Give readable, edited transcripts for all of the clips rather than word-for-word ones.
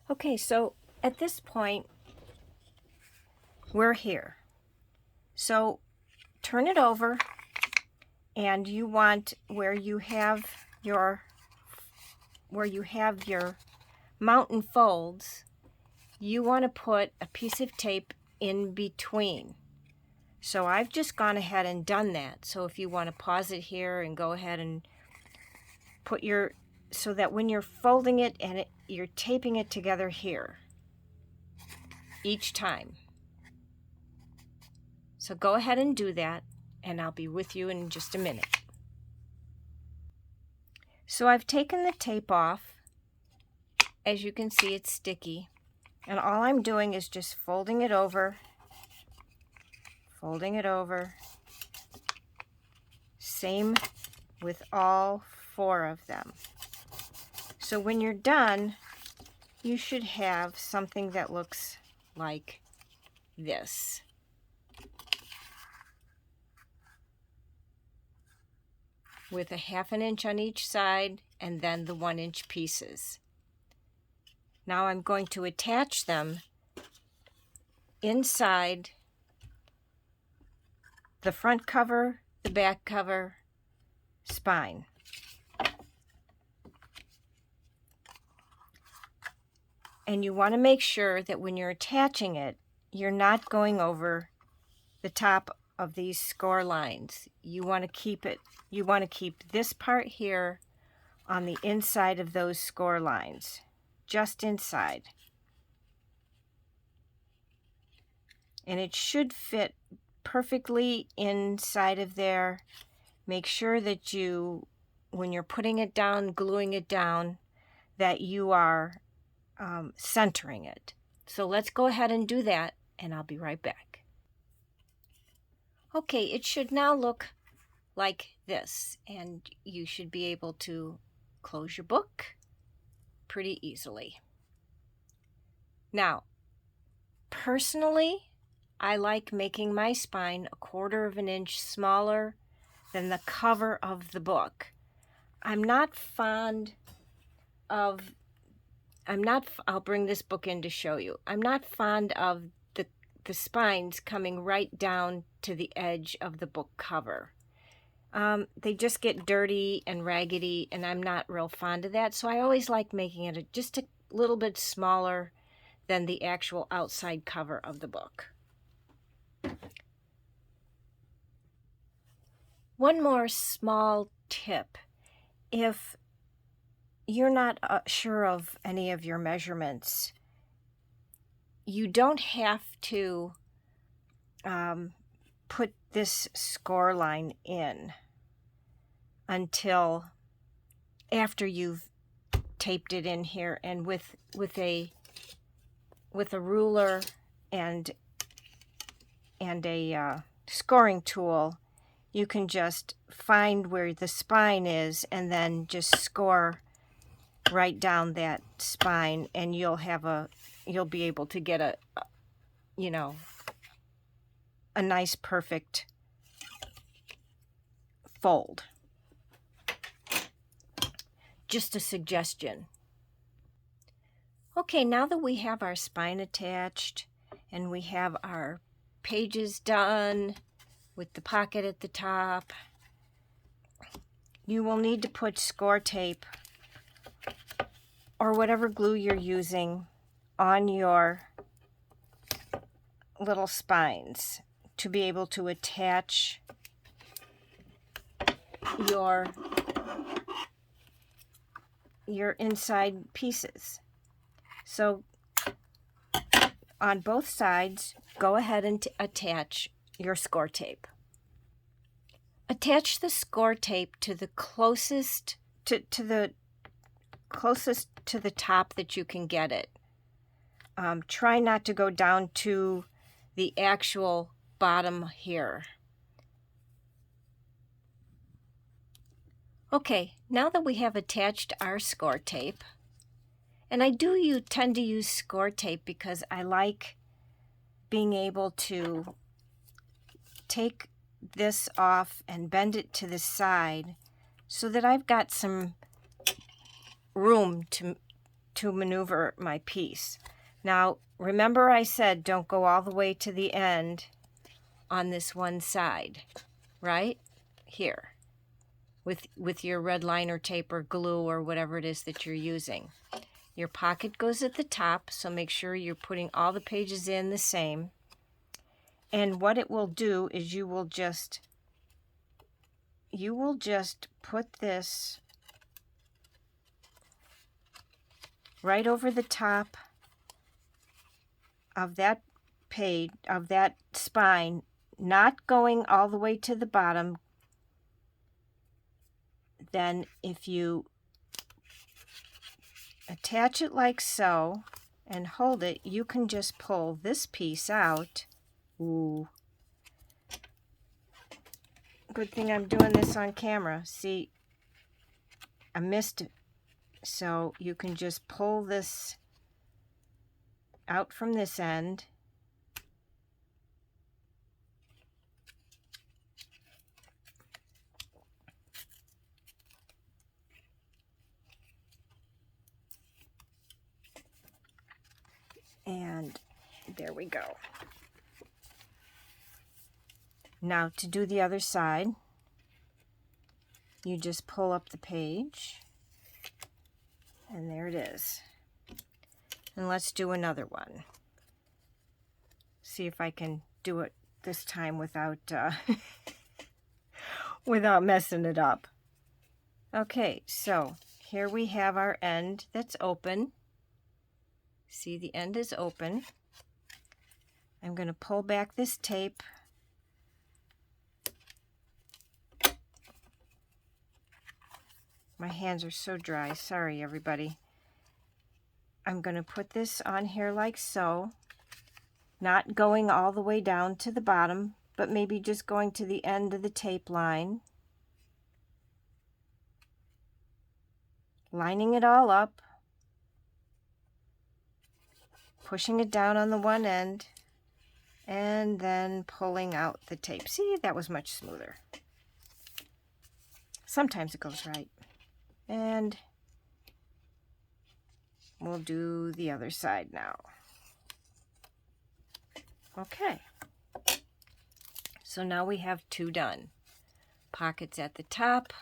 Okay, so at this point, we're here. So turn it over, and you want where you have your mountain folds, you want to put a piece of tape in between. So I've just gone ahead and done that. So if you want to pause it here and go ahead and put so that when you're folding it and you're taping it together here each time. So go ahead and do that, and I'll be with you in just a minute. So I've taken the tape off. As you can see, it's sticky. And all I'm doing is just folding it over, Same with all 4 of them. So when you're done, you should have something that looks like this. With a 1/2 inch on each side and then the 1-inch pieces. Now I'm going to attach them inside the front cover, the back cover, spine. And you want to make sure that when you're attaching it, you're not going over the top of these score lines. You want to keep this part here on the inside of those score lines, just inside. And it should fit perfectly inside of there. Make sure that when you're putting it down, gluing it down, that you are centering it. So let's go ahead and do that, and I'll be right back. Okay, it should now look like this, and you should be able to close your book pretty easily. Now, personally, I like making my spine a 1/4 inch smaller than the cover of the book. I'll bring this book in to show you. I'm not fond of the spines coming right down to the edge of the book cover. They just get dirty and raggedy, and I'm not real fond of that. So I always like making it just a little bit smaller than the actual outside cover of the book. One more small tip. If you're not sure of any of your measurements, you don't have to put this score line in until after you've taped it in here, and with a ruler and a scoring tool, you can just find where the spine is and then just score right down that spine, and you'll be able to get a nice perfect fold. Just a suggestion. Okay, now that we have our spine attached and we have our pages done with the pocket at the top, you will need to put score tape or whatever glue you're using on your little spines to be able to attach your inside pieces. So on both sides, go ahead and attach your score tape. Attach the score tape to the closest to the top that you can get it. Try not to go down to the actual bottom here. Okay, now that we have attached our score tape, and I tend to use score tape because I like being able to take this off and bend it to the side so that I've got some room to to maneuver my piece. Now, remember I said don't go all the way to the end on this one side, right? Here, with your red liner tape or glue or whatever it is that you're using. Your pocket goes at the top, so make sure you're putting all the pages in the same. And what it will do is you will just put this right over the top of that page, of that spine, not going all the way to the bottom. Then if you attach it like so and hold it, you can just pull this piece out. Ooh. Good thing I'm doing this on camera. See, I missed it. So you can just pull this out from this end. And there we go. Now to do the other side, you just pull up the page, and there it is. And let's do another one. See if I can do it this time without without messing it up. Okay, so here we have our end that's open. See, the end is open. I'm going to pull back this tape. My hands are so dry. Sorry, everybody. I'm going to put this on here like so. Not going all the way down to the bottom, but maybe just going to the end of the tape line. Lining it all up. Pushing it down on the one end. And then pulling out the tape. See, that was much smoother. Sometimes it goes right. And we'll do the other side now. Okay. So now we have two done. Pockets at the top.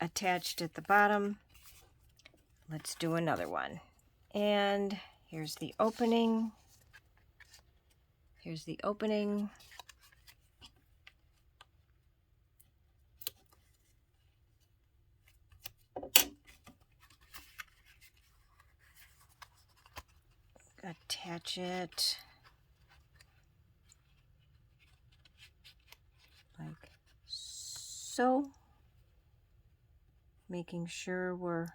Attached at the bottom. Let's do another one. And here's the opening. Here's the opening. Attach it like so, making sure we're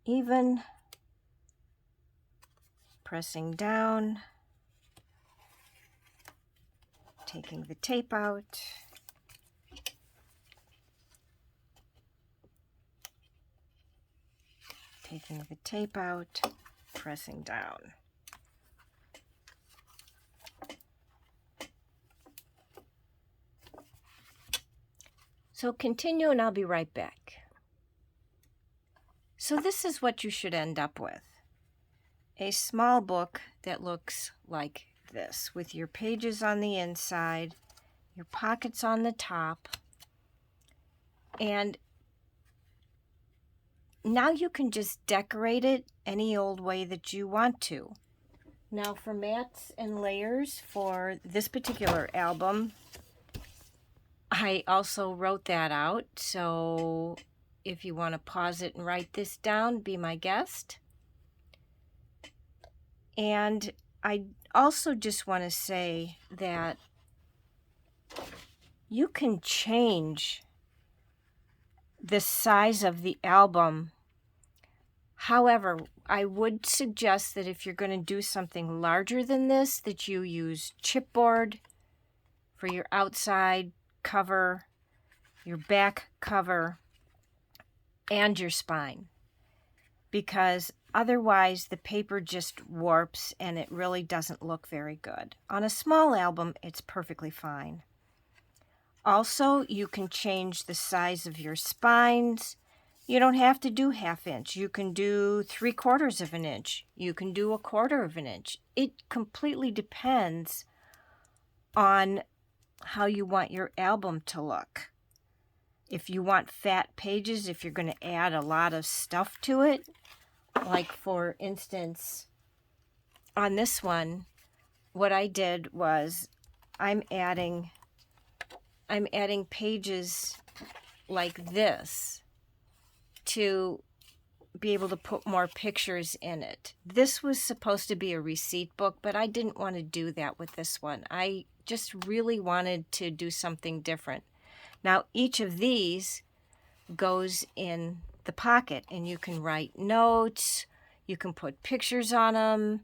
even, pressing down, taking the tape out, taking the tape out, pressing down. So continue and I'll be right back. So this is what you should end up with. A small book that looks like this, with your pages on the inside, your pockets on the top, and now you can just decorate it any old way that you want to. Now for mats and layers for this particular album, I also wrote that out, so if you want to pause it and write this down, be my guest. And I also just want to say that you can change the size of the album. However, I would suggest that if you're going to do something larger than this, that you use chipboard for your outside cover, your back cover, and your spine. Because otherwise the paper just warps and it really doesn't look very good. On a small album, it's perfectly fine. Also, you can change the size of your spines. You don't have to do 1/2 inch. You can do 3/4 of an inch. You can do 1/4 of an inch. It completely depends on how you want your album to look. If you want fat pages, if you're going to add a lot of stuff to it, like for instance, on this one, what I did was I'm adding pages like this to be able to put more pictures in it. This was supposed to be a receipt book, but I didn't want to do that with this one. I just really wanted to do something different. Now, each of these goes in the pocket, and you can write notes, you can put pictures on them,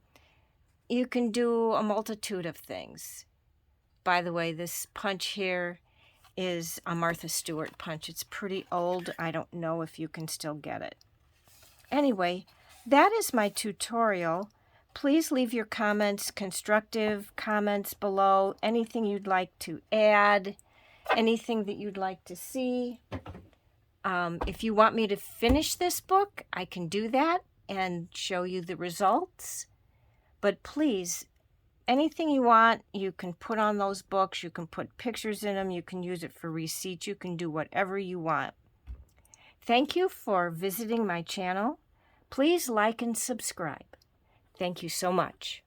you can do a multitude of things. By the way, this punch here is a Martha Stewart punch. It's pretty old. I don't know if you can still get it. Anyway, that is my tutorial. Please leave your comments, constructive comments below, anything you'd like to add, anything that you'd like to see. If you want me to finish this book, I can do that and show you the results. But please, anything you want, you can put on those books. You can put pictures in them. You can use it for receipts. You can do whatever you want. Thank you for visiting my channel. Please like and subscribe. Thank you so much.